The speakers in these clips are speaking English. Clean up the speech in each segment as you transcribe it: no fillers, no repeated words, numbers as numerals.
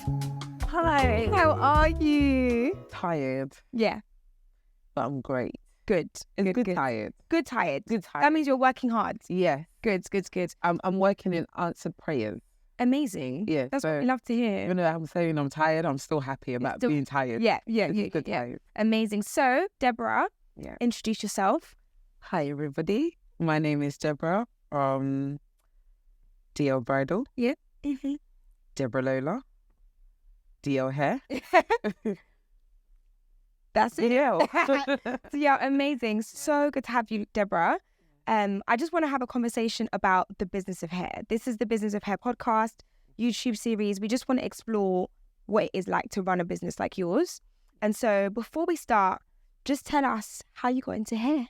Hi. How are you? Tired, Yeah. but I'm great. Good. It's good Good. tired. Good tired. Good tired. That means you're working hard. Yeah. Good. I'm working in answered prayers. Amazing. Yeah. That's so what we love to hear. even though I'm saying I'm tired, I'm still happy about being tired. Yeah. It's good tired. Amazing. So, Deborah, Yeah. introduce yourself. Hi everybody. My name is Deborah from DL Bridal. Yeah. Mm-hmm. Deborah Lola. DL Hair. That's it. Yeah. Yeah, amazing. So good to have you, Deborah. I just want to have a conversation about the business of hair. This is the Business of Hair podcast, YouTube series. We just want to explore what it is like to run a business like yours. And so before we start, just tell us how you got into hair.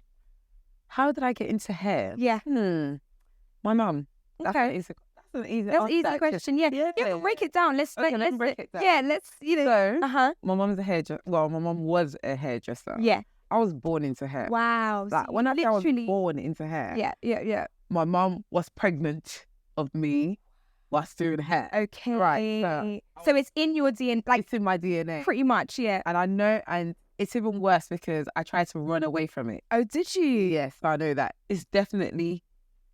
How did I get into hair? Yeah. My mum. Okay. That's an easy That's an easy question. Yeah. Yeah, break it down. Let's break it down. Yeah, let's, So, Uh-huh. my mum's a hairdresser. Well, my mum was a hairdresser. Yeah. I was born into hair. Wow. Like, So when I say I was literally- born into hair, Yeah. my mum was pregnant of me whilst doing hair. Okay. Right, So it's in your DNA, like It's in my DNA. pretty much, yeah. And I know, and it's even worse because I tried to run away from it. Oh, did you? Yes, I know that. It's definitely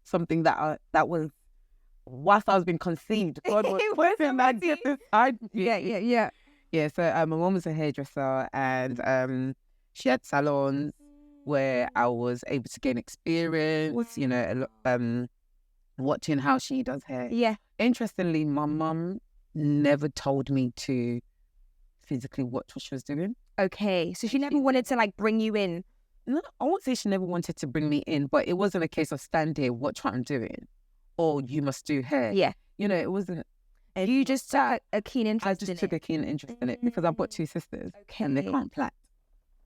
something that was, whilst I was being conceived, God was It was putting that already- inside me. Yeah. Yeah, so my mum was a hairdresser and she had salons where I was able to gain experience, watching how she does hair. Yeah. Interestingly, my mum never told me to physically watch what she was doing. Okay. So she never wanted to like bring you in. No, I won't say she never wanted to bring me in, but it wasn't a case of stand here, watch what I'm doing, or you must do hair. Yeah. It wasn't. You just took a keen I interest just in took it. a keen interest in it because I've got two sisters and they Okay. can't plat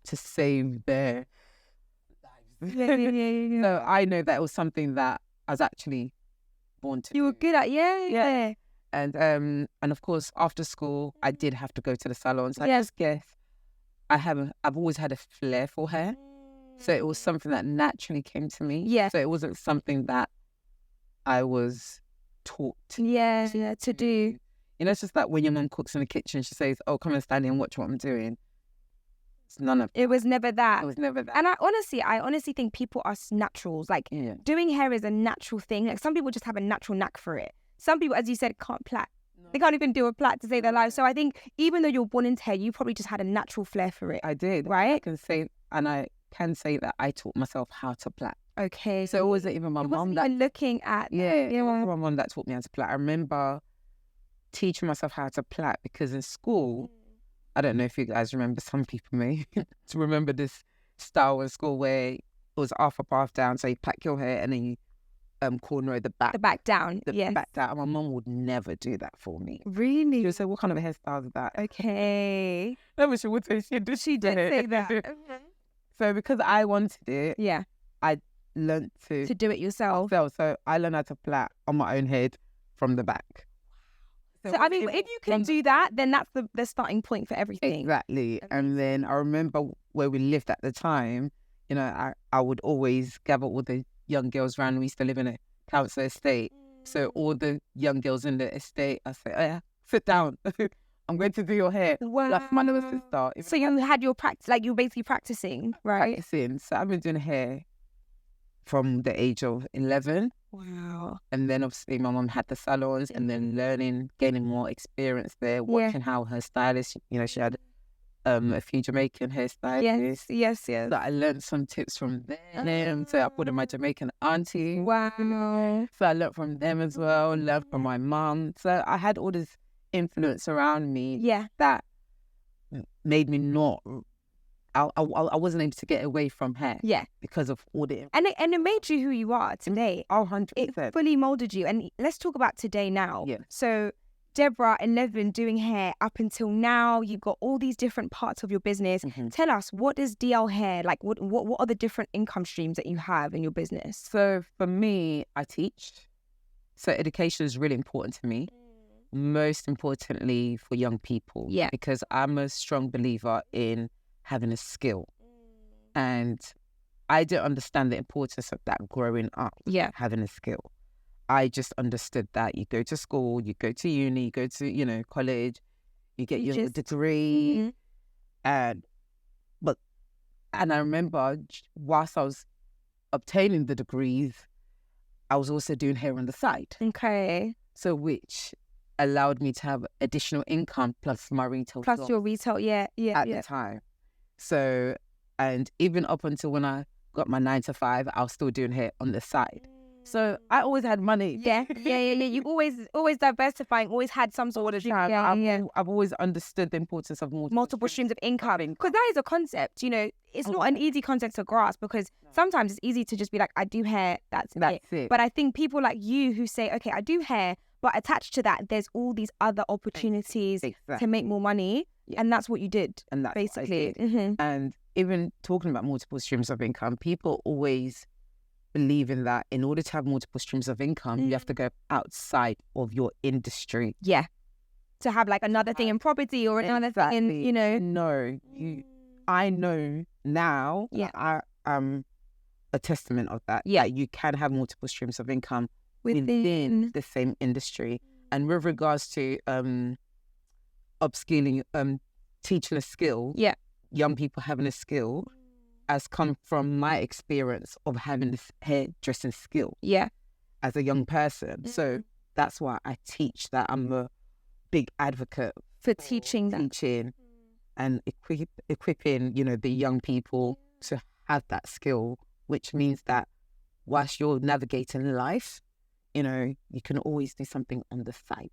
to save their lives. Yeah. So I know that it was something that I was actually born to You were do. good at yeah. And of course after school I did have to go to the salons. I Yeah. just guess I've always had a flair for hair. So it was something that naturally came to me. Yeah. So it wasn't something that I was taught Yeah, to do. It's just that when your mum cooks in the kitchen, she says, "Oh, come and stand here and watch what I'm doing." It's none of It was never that. It was never that. And I honestly think people are naturals. Like Yeah. doing hair is a natural thing. Like some people just have a natural knack for it. Some people, as you said, can't plait. They can't even do a plait to save their lives. So I think even though you're born into hair, you probably just had a natural flair for it. I did. Right? I can say that I taught myself how to plait. Okay. So it wasn't even my it mum wasn't that. even looking at It wasn't my mum that taught me how to plait. I remember teaching myself how to plait because in school, I don't know if you guys remember. Some people may to remember this style in school where it was half up, half down. So you pack your hair and then you corner the back. the back down. The Yes. back down. And my mum would never do that for me. She Really? would say, "What kind of a hairstyle is that?" Okay. No, but she would say she did. She did say that. So because I wanted it, Yeah. I learned to To do it yourself. So I learned how to plait on my own head from the back. So I mean, if you can do that, then that's the starting point for everything. Exactly. And then I remember where we lived at the time, I would always gather all the young girls around. We used to live in a council estate. So all the young girls in the estate, I say, "Oh, yeah, sit down. I'm going to do your hair." Wow. Like my little sister. So you had your practice, like you were basically practicing, right? Practicing. So I've been doing hair from the age of 11. Wow. And then obviously my mum had the salons and then learning, gaining more experience there, watching how her stylist, she had a few Jamaican hairstylists. Yes. So I learned some tips from them. So I put in my Jamaican auntie. Wow. So I learned from them as well, learned from my mum. So I had all this influence around me Yeah. that made me not, I wasn't able to get away from hair. Yeah. Because of all the And it made you who you are today. Oh, 100%. It fully molded you. And let's talk about today now. Yeah. So Deborah, 11, doing hair up until now, you've got all these different parts of your business. Mm-hmm. Tell us, what is DL Hair? Like, what are the different income streams that you have in your business? So for me, I teach. So education is really important to me. Most importantly for young people. Yeah. Because I'm a strong believer in having a skill. And I didn't understand the importance of that growing up, having a skill. I just understood that you go to school, you go to uni, you go to, college, you get your just- degree, Mhm. and I remember whilst I was obtaining the degrees, I was also doing hair on the side. Okay. So which allowed me to have additional income plus my retail Plus job your retail, yeah. at the time. So, and even up until when I got my 9 to 5, I was still doing hair on the side. So I always had money. Yeah. You always diversifying, always had some sort of I've always understood the importance of multiple streams of income, because that is a concept. It's not an easy concept to grasp, because sometimes it's easy to just be like, I do hair, that's it. But I think people like you who say, okay, I do hair, but attached to that, there's all these other opportunities to make more money. And that's what you did, and that's basically. what I did. And even talking about multiple streams of income, people always believe in that in order to have multiple streams of income, you have to go outside of your industry. Yeah. To have like another thing in property or another thing in, No, I know now. Yeah. I am a testament of that. Yeah. That you can have multiple streams of income within the same industry. And with regards to upskilling, teaching a skill, young people having a skill, has come from my experience of having this hairdressing skill as a young person. So that's why I teach that. I'm a big advocate for teaching and equipping, the young people to have that skill, which means that whilst you're navigating life, you can always do something on the side.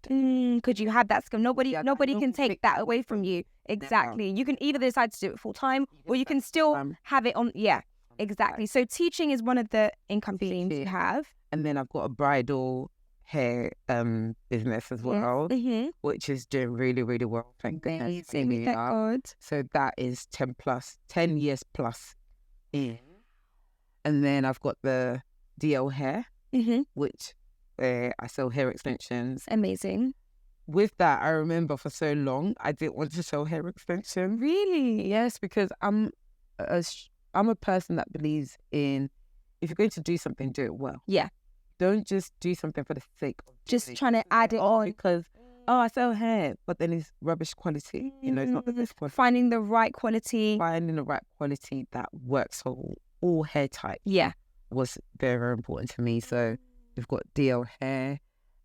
Because you have that skill. Nobody can take that away from you. Exactly. You can either decide to do it full time, or you can still have it on. Yeah, exactly. So teaching is one of the income streams you have. And then I've got a bridal hair business as well, which is doing really, really well. Thank goodness. Thank God. So that is 10 years plus in. And then I've got the DL hair, which I sell hair extensions. Amazing. With that, I remember for so long I didn't want to sell hair extensions. Really? Yes, because I'm a person that believes in, if you're going to do something, do it well. Yeah. Don't just do something for the sake of just trying to add it on. Because, I sell hair, but then it's rubbish quality. It's not the best quality. Finding the right quality. Finding the right quality that works for all hair types. Yeah. Was very, very important to me. So we've got DL hair.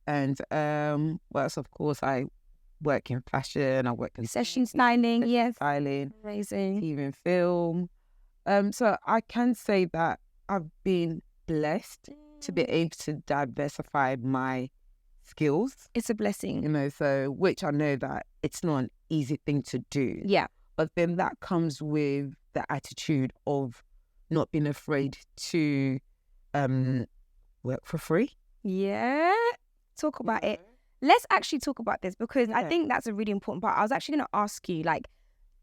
And well, of course, I work in fashion. I work in session styling. Styling. Amazing. TV and film. So I can say that I've been blessed to be able to diversify my skills. It's a blessing. So which I know that it's not an easy thing to do. Yeah. But then that comes with the attitude of not being afraid to work for free. Yeah. Talk about it. Let's actually talk about this, because I think that's a really important part. I was actually going to ask you, like,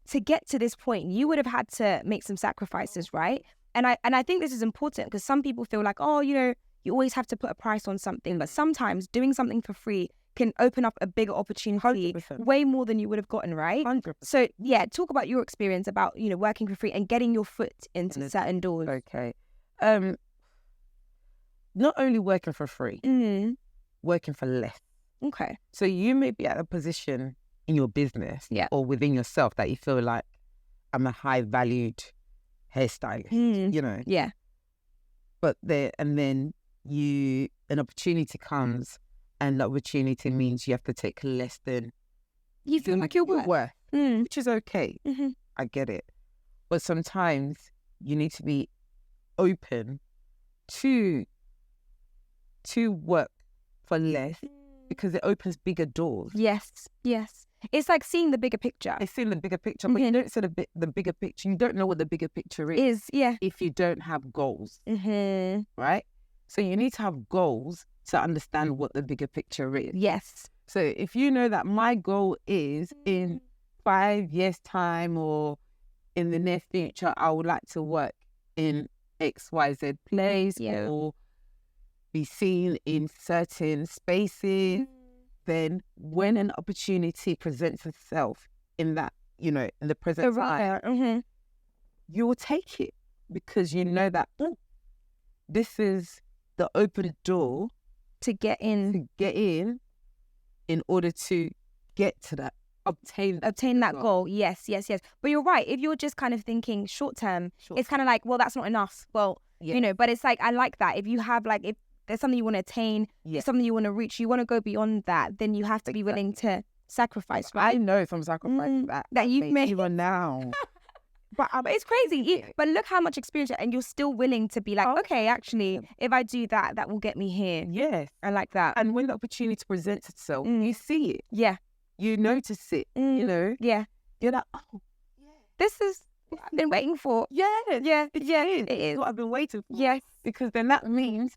to get to this point, you would have had to make some sacrifices, right? And I think this is important, because some people feel like, you always have to put a price on something. But sometimes doing something for free can open up a bigger opportunity, 100%. way more than you would have gotten, right? 100%. So, talk about your experience about, working for free and getting your foot into certain doors. Okay. Not only working for free, working for less. Okay. So you may be at a position in your business or within yourself that you feel like, I'm a high valued hairstylist, Yeah. But then an opportunity comes, and the opportunity means you have to take less than you feel like you're worth. Which is okay. I get it. But sometimes you need to be open to work for less, because it opens bigger doors. Yes. It's like seeing the bigger picture. It's seeing the bigger picture, but you don't see the bigger picture. You don't know what the bigger picture is. If you don't have goals, right? So you need to have goals to understand what the bigger picture is. Yes. So if you know that my goal is in 5 years' time or in the near future, I would like to work in XYZ place or be seen in certain spaces, then when an opportunity presents itself in that, in the present time, you will take it, because you know that this is the open door to get in in order to get to that obtain that goal. Yes. But you're right. If you're just kind of thinking short term, it's kind of like, well, that's not enough. Well, but it's like, I like that. If you have like, if there's something you want to attain, something you want to reach, you want to go beyond that, then you have to be willing to sacrifice, right? I know some sacrifice that you've made even now. But it's crazy. But look how much experience, and you're still willing to be like, okay, actually, if I do that, that will get me here. Yes. I like that. And when the opportunity presents itself, you see it. Yeah. You notice it, you know? Yeah. You're like, oh, this is what I've been waiting for. yeah. It is. It's what I've been waiting for. Yes. Because then that means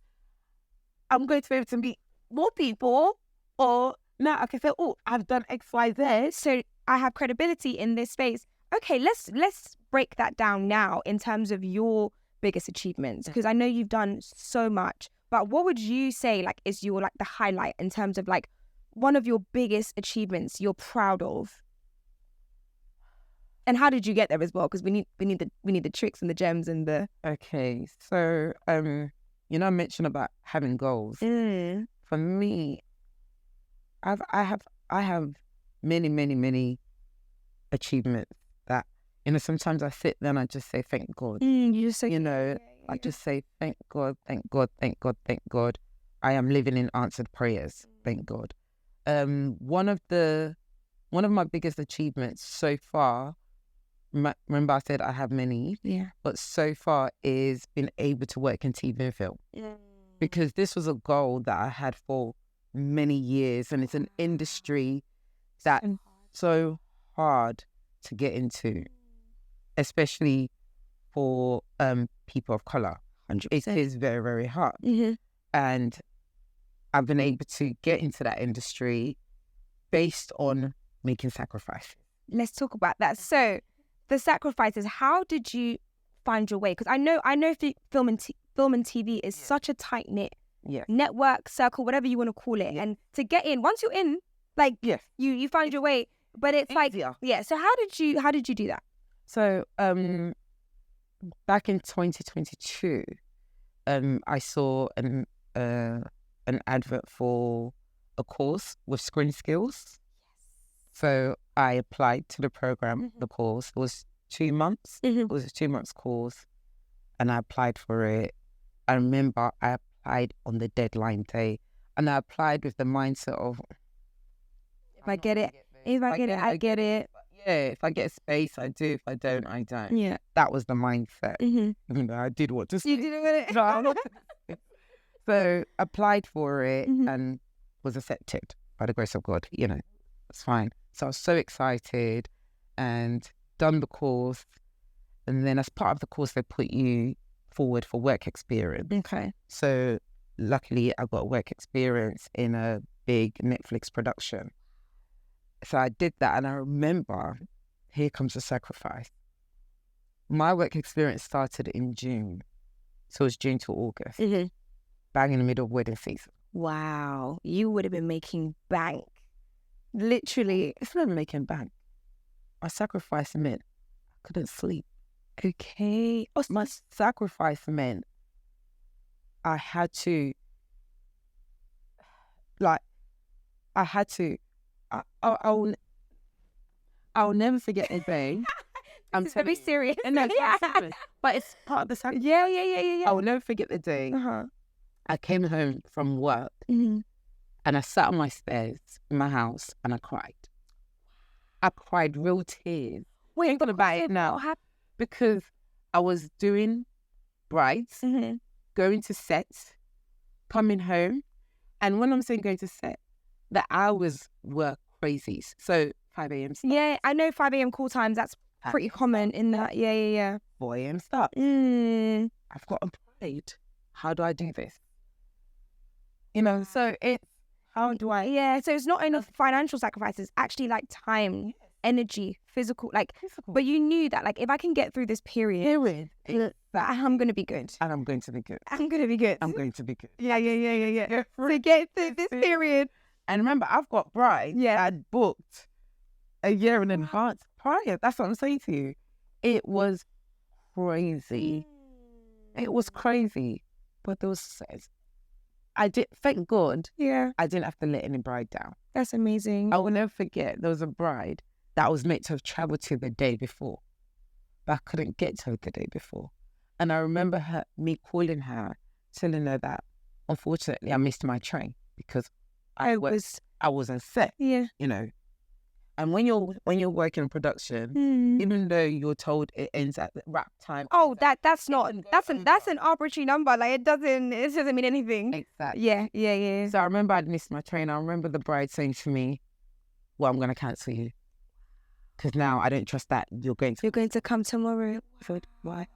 I'm going to be able to meet more people, or now I can say, oh, I've done X, Y, Z. So I have credibility in this space. Okay, let's break that down now in terms of your biggest achievements, because I know you've done so much. But what would you say like is your like the highlight in terms of like one of your biggest achievements you're proud of? And how did you get there as well? Because we need the tricks and the gems and the. Okay, so you know, I mentioned about having goals. For me, I have many achievements that, you know, sometimes I sit there and I just say thank God. You just say, you know, I just say thank God. I am living in answered prayers. Thank God. One of my biggest achievements so far, remember I said I have many, but so far is being able to work in TV and film, because this was a goal that I had for many years, and it's an industry that's so hard to get into, especially for people of colour. 100%. It is very, very hard. And I've been able to get into that industry based on making sacrifices. Let's talk about that. So the sacrifices, how did you find your way? Because I know film and TV is such a tight-knit network, circle, whatever you want to call it. And to get in, once you're in, like you find your way. But it's easier. Like, so how did you do that? So back in 2022, I saw an advert for a course with screen skills. So I applied to the program, the course. It was 2 months. It was a 2 months course, and I applied for it. I remember I applied on the deadline day, and I applied with the mindset of, if I get it, I get it. Yeah, if I get a space, I do. If I don't, I don't. Yeah. That was the mindset. Even though I did want to stay. You didn't want it? So applied for it and was accepted by the grace of God. You know, it's fine. So I was so excited and done the course. And then as part of the course, they put you forward for work experience. Okay. So luckily, I got work experience in a big Netflix production. So I did that, and I remember, here comes the sacrifice. My work experience started in June. So it was June to August. Bang in the middle of wedding season. Wow. You would have been making bank. Literally. It's not making bank. My sacrifice meant I couldn't sleep. Okay. My sacrifice meant I had to, I'll never forget the day. It's very serious. But it's part of the sacrifice. Yeah. I will never forget the day. I came home from work and I sat on my stairs in my house and I cried. I cried real tears. Wait, Thinking about it now. Because I was doing brides, going to sets, coming home. And when I'm saying going to set, the hours were crazy. So 5 a.m. start. Yeah, I know 5 a.m. call times. That's pretty common in that. Yeah. 4 a.m. start. I've got a bride. How do I do this? You know, so it's, how do I? Yeah, so it's not only financial sacrifices, actually like time, energy, physical. But you knew that like if I can get through this period, I'm going to be good. And I'm going to be good. I'm going to be good. I'm going to be good. Yeah. To get through this period. And remember, I've got brides that booked a year in advance prior. That's what I'm saying to you. It was crazy. It was crazy. But there was I did, thank God, Yeah. I didn't have to let any bride down. That's amazing. I will never forget, there was a bride that I was meant to have travelled to the day before, but I couldn't get to her the day before. And I remember me calling her, telling her that, unfortunately, I missed my train because I wasn't set, Yeah. you know. And when you're working in production, even though you're told it ends at the wrap time. Oh, that's an arbitrary number. Like it doesn't mean anything. Exactly. Yeah. So I remember I'd missed my train. I remember the bride saying to me, "Well, I'm going to cancel you because now I don't trust that you're going to come tomorrow." I said, "Why?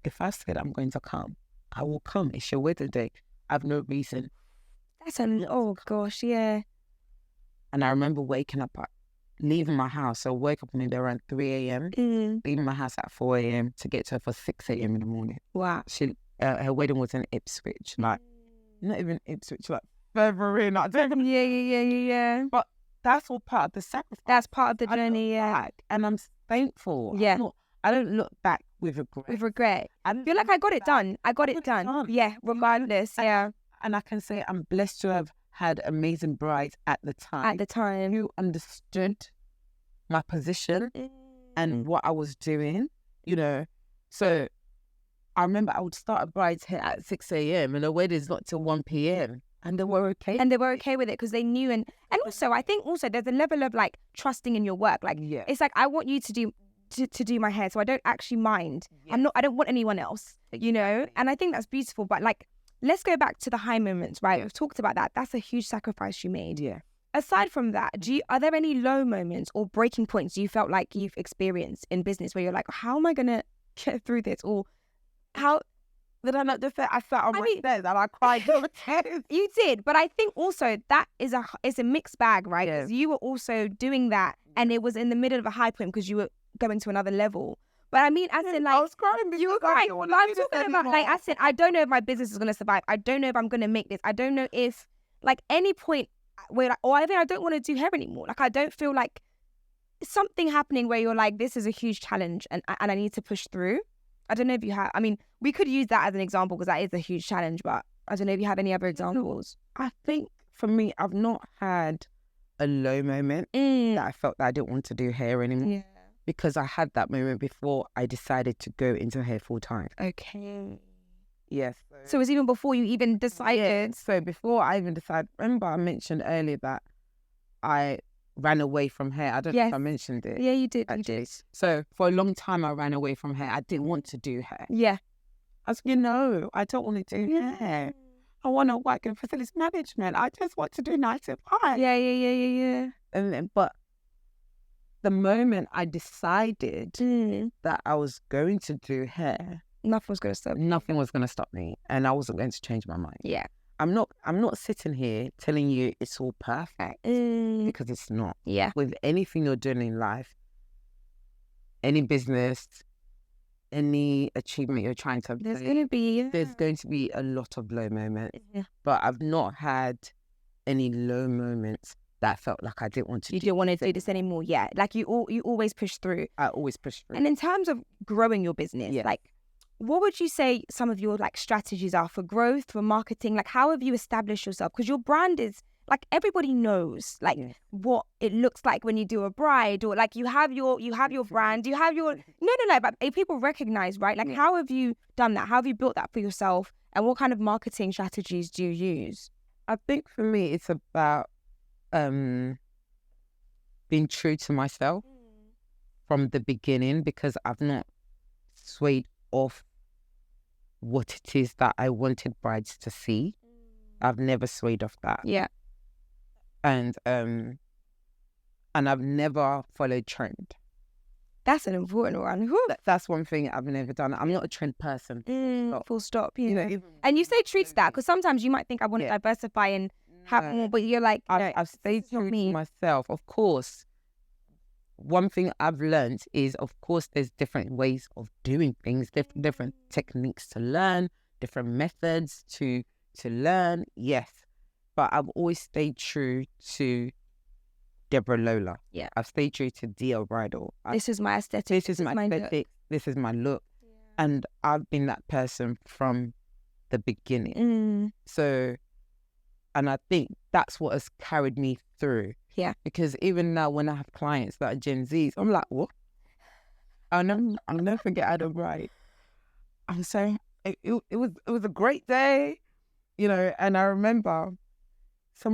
If I said I'm going to come, I will come. It's your wedding day. I have no reason." Oh gosh, yeah. And I remember waking up, leaving my house. So I woke up maybe around 3 a.m., leaving my house at 4 a.m. to get to her for 6 a.m. in the morning. Wow. Her wedding was in Ipswich, like not even Ipswich, like further in. I don't even. Yeah. But that's all part of the sacrifice. That's part of the journey, yeah. And I'm thankful. Yeah. I don't look back with regret. I feel like I got it done. Yeah, regardless. Yeah. And I can say I'm blessed to have had amazing brides at the time. Who understood my position and what I was doing, you know. So I remember I would start a bride's hair at 6 a.m. and the wedding's not till 1 p.m. And they were okay. And they were okay with it because they knew. And also, I think also there's a level of like trusting in your work. Like, it's like, I want you to do my hair, so I don't actually mind. I don't want anyone else, you know. And I think that's beautiful. But like, let's go back to the high moments, right? We've talked about that. That's a huge sacrifice you made. Yeah. Aside from that, are there any low moments or breaking points you felt like you've experienced in business where you're like, how am I gonna get through this? Or how did I not just say I sat on my stairs and I cried? You did, but I think also that is a mixed bag, right? Because you were also doing that, and it was in the middle of a high point because you were going to another level. But I mean, I said, like, I was crying. You were crying. But I'm talking about, like, I said, I don't know if my business is going to survive. I don't know if I'm going to make this. I don't know if, like, any point where, like, or I think I don't want to do hair anymore. Like, I don't feel like something happening where you're like, this is a huge challenge and I need to push through. I don't know if you have, I mean, we could use that as an example because that is a huge challenge, but I don't know if you have any other examples. I think for me, I've not had a low moment that I felt that I didn't want to do hair anymore. Yeah. Because I had that moment before I decided to go into hair full time. Okay. Yes. So it was even before you even decided. So before I even decided, remember I mentioned earlier that I ran away from hair. I don't know if I mentioned it. Yeah, you did. Actually. You did. So for a long time I ran away from hair. I didn't want to do hair. Yeah. I was like, no, I don't want to do hair. I want to work in facilities management. I just want to do 9 to 5. Yeah. And then, but the moment I decided that I was going to do hair, nothing was going to stop me, and I wasn't going to change my mind. Yeah. I'm not sitting here telling you it's all perfect because it's not. Yeah. With anything you're doing in life, any business, any achievement you're trying to obtain, there's going to be a lot of low moments. Yeah. But I've not had any low moments that felt like I didn't want to. You didn't want to do this anymore. Yeah. Like you always push through. I always push through. And in terms of growing your business, like, what would you say some of your like strategies are for growth, for marketing? Like, how have you established yourself? Because your brand is like, everybody knows like what it looks like when you do a bride, or like you have your brand, you have your no, but people recognize, right? Like, how have you done that? How have you built that for yourself? And what kind of marketing strategies do you use? I think for me, it's about being true to myself from the beginning, because I've not swayed off what it is that I wanted brides to see. I've never swayed off that. Yeah. And I've never followed trend. That's an important one. That's one thing I've never done. I'm not a trend person. Full stop. Yeah. You know, and you say true to that, because sometimes you might think I want to diversify and have more, but you're like, I've stayed true to myself. Of course, one thing I've learned is, of course, there's different ways of doing things, different techniques to learn, different methods to learn. Yes, but I've always stayed true to Deborah Lola. Yeah, I've stayed true to DL Bridal. This is my aesthetic. This is my aesthetic. This is my look, and I've been that person from the beginning. So And I think that's what has carried me through. Yeah. Because even now when I have clients that are Gen Zs, I'm like, what? I'll never forget Adam Wright. I'm saying it was a great day, you know, and I remember I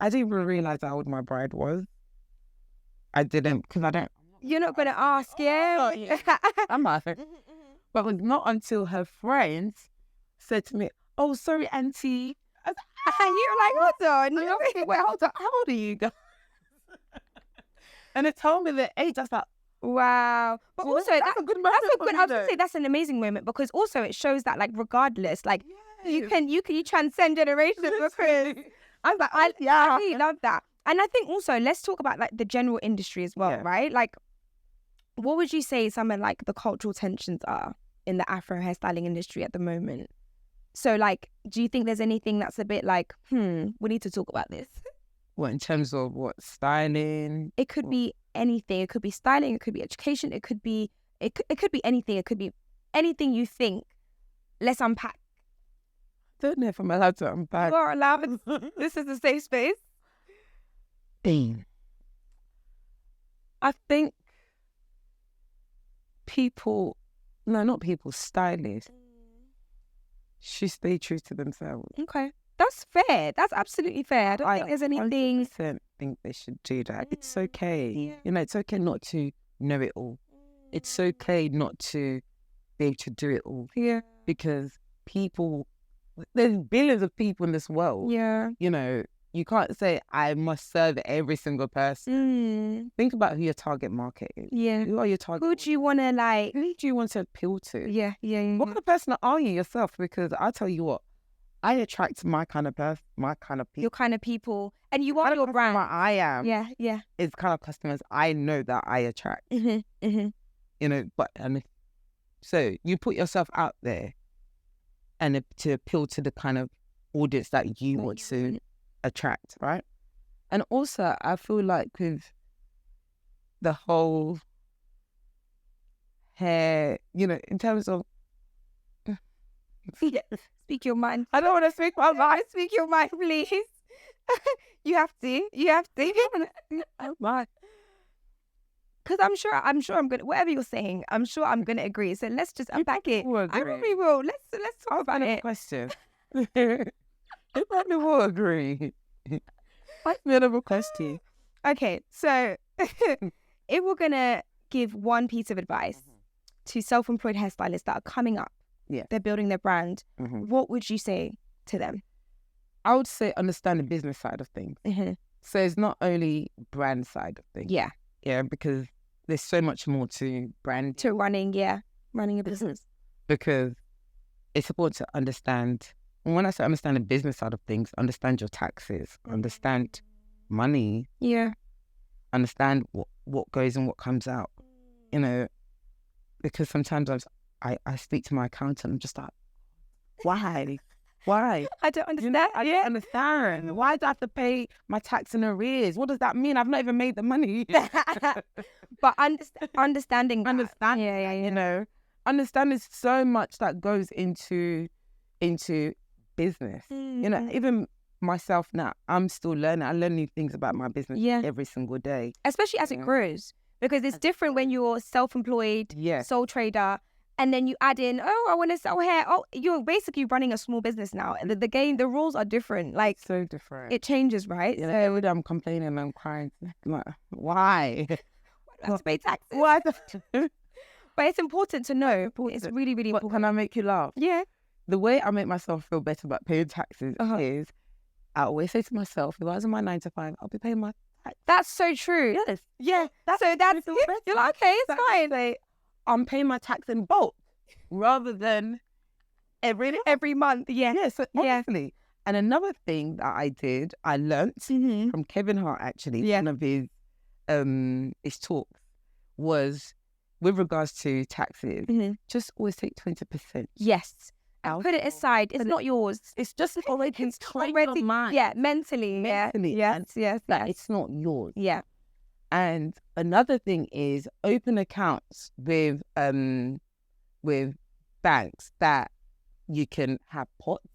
didn't even realize how old my bride was. I didn't, because I don't. You're not going to ask, yeah? I'm not. But it was not until her friends said to me, "Oh, sorry, auntie." I was And you were like, hold on. Wait, hold on. How old are you guys? And it told me the age. I was like, wow. But also, that's a good moment. I was going to say that's an amazing moment, because also it shows that, like, regardless, like, you transcend generations. Because I was like, I really love that. And I think also, let's talk about, like, the general industry as well, right? Like, what would you say some of, like, the cultural tensions are in the Afro hairstyling industry at the moment? So, like, do you think there's anything that's a bit like, we need to talk about this? What, in terms of what, styling? It could be anything. It could be styling. It could be education. It could be anything. It could be anything you think. Let's unpack. I don't know if I'm allowed to unpack. You are allowed. This is a safe space. I think stylists should stay true to themselves. Okay. That's fair. That's absolutely fair. I don't think there's anything. I think they should do that. It's okay. Yeah. You know, it's okay not to know it all. It's okay not to be able to do it all. Yeah. Because there's billions of people in this world. Yeah. You know, you can't say, I must serve every single person. Think about who your target market is. Yeah. Who are your target? Who do you want to, like... Who do you want to appeal to? Yeah. What kind of person are you yourself? Because I'll tell you what, I attract my kind of person, my kind of people. Your kind of people. And you are your brand. I am. Yeah. It's kind of customers I know that I attract. You know, so you put yourself out there and to appeal to the kind of audience that you want to attract, right? And also, I feel like with the whole hair, you know, in terms of... Speak your mind. I don't want to speak my mind. Speak your mind, please. You have to. Oh my. Because I'm sure I'm gonna, whatever you're saying, I'm sure I'm gonna agree. So let's just unpack it. I probably will. Let's talk about it. Question. You probably will agree. What's the other question? Okay, so if we're gonna give one piece of advice to self-employed hairstylists that are coming up, they're building their brand, what would you say to them? I would say understand the business side of things. So it's not only brand side of things. Yeah, because there's so much more to brand. To running a business. Because it's important to understand, and when I say understand the business side of things, understand your taxes, understand money. Yeah. Understand what goes and what comes out. You know, because sometimes I speak to my accountant, I'm just like, why? I don't understand. I don't understand. Why do I have to pay my tax in arrears? What does that mean? I've not even made the money. But understanding that. Yeah. You know, understanding so much that goes into business. You know, even myself now, I'm still learning. I learn new things about my business every single day. Especially as it grows. Because it's different when you're self-employed, sole trader, and then you add in, I want to sell hair. Oh, you're basically running a small business now. The rules are different. Like, so different. It changes, right? You know, every day I'm complaining and I'm crying. Like, why? Why do I have to pay taxes? Why? But it's important to know. It's really, really important. Can I make you laugh? Yeah. The way I make myself feel better about paying taxes is I always say to myself, if I was in my 9 to 5, I'll be paying my tax. That's so true. Yes. Yeah. That's you're like, okay, it's fine. Like, I'm paying my tax in bulk rather than every month. Yeah. Yeah, so honestly. And another thing that I learnt from Kevin Hart, actually, one of his talks, was with regards to taxes, just always take 20%. Yes. And put it aside. It's not yours. It's just already in mind. Yeah, mentally. Yes. That it's not yours. Yeah. And another thing is open accounts with banks that you can have pots.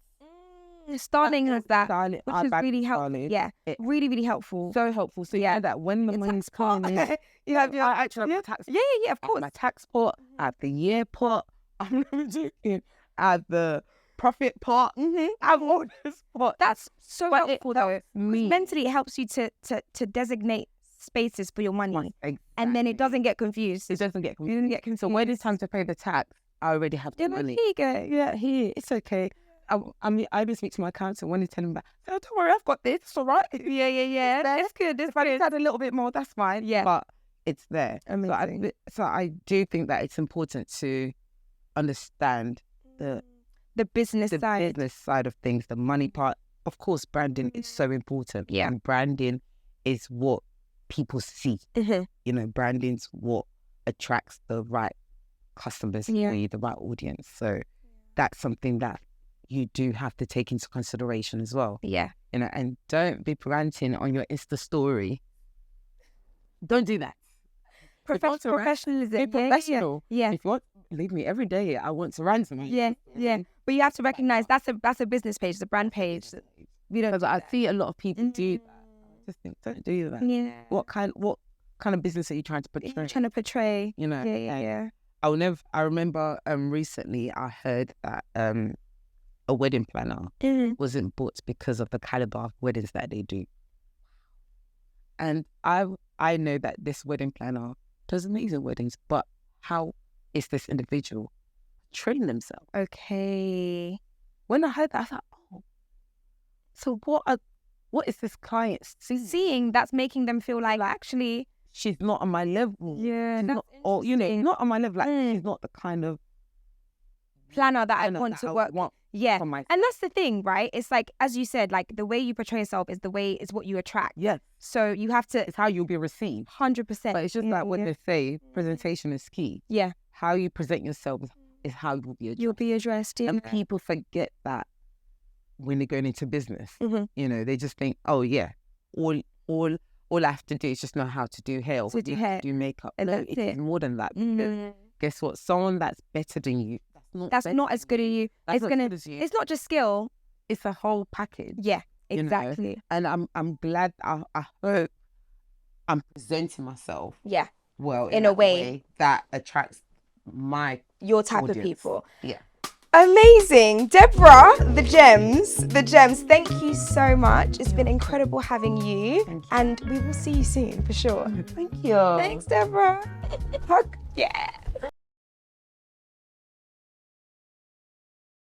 Starling has that, Styling, which our is bad really helpful. styling. Yeah, really, really helpful. So helpful. So yeah, that when the money's coming, you have your, I actually have my tax. yeah, of I have course. my tax pot, I have the year pot. I'm not joking. I have the profit pot. I have all this pot. That's so But helpful though. 'Cause me. mentally, it helps you to designate spaces for your money, and then it doesn't get confused. It doesn't get You didn't get confused. So when it's time to pay the tax, I already have the You're like, money. here you go. Yeah, here, it's okay. I mean, I even speak to my accountant when he's telling me, oh, don't worry, I've got this, it's all right. Yeah. That's good. That's If I good. just had a little bit more, that's fine. Yeah. But it's there. Amazing. So I do think that it's important to understand the business side. business side of things, the money part. Of course, branding is so important. Yeah. And branding is what people see. You know, branding's what attracts the right customers for you, the right audience. So that's something that you do have to take into consideration as well. Yeah. You know, and don't be ranting on your Insta story. Don't do that. Professionalism. Be professional. Yeah. If you want, believe me, every day I want to rant on my Yeah. But you have to recognize that's a business page, the brand page. You know, because I see a lot of people do that. I just think, don't do that. Yeah. What kind of business are you trying to portray? You're trying to portray. You know. Yeah. I remember recently I heard that a wedding planner wasn't booked because of the caliber of weddings that they do. And I know that this wedding planner does amazing weddings, but how is this individual training themselves? Okay. When I heard that, I thought, oh, so what is this client Seeing that's making them feel like actually she's not on my level. Yeah, she's that's not, or not on my level. Like she's not the kind of planner that I want to work. Yeah, for myself. and that's the thing, right? It's like, as you said, like the way you portray yourself is what you attract. Yes. So you have to. It's how you'll be received. 100%. But it's just like what they say, presentation is key. Yeah. How you present yourself is how you'll be addressed. You'll be addressed. Yeah. And people forget that when they're going into business. You know, they just think, oh yeah, all I have to do is just know how to do hair, or do makeup. And no, it's more than that. Guess what? Someone that's better than you, that's not as good as you. It's not just skill. It's a whole package. Yeah, exactly. You know? And I'm glad. I hope I'm presenting myself. Yeah. Well, in a way that attracts your type audience. of people. Yeah. Amazing. Deborah, the gems. Thank you so much. It's been incredible having you. Thank you. And we will see you soon for sure. Thank you. Thanks, Deborah. Hug. Yeah.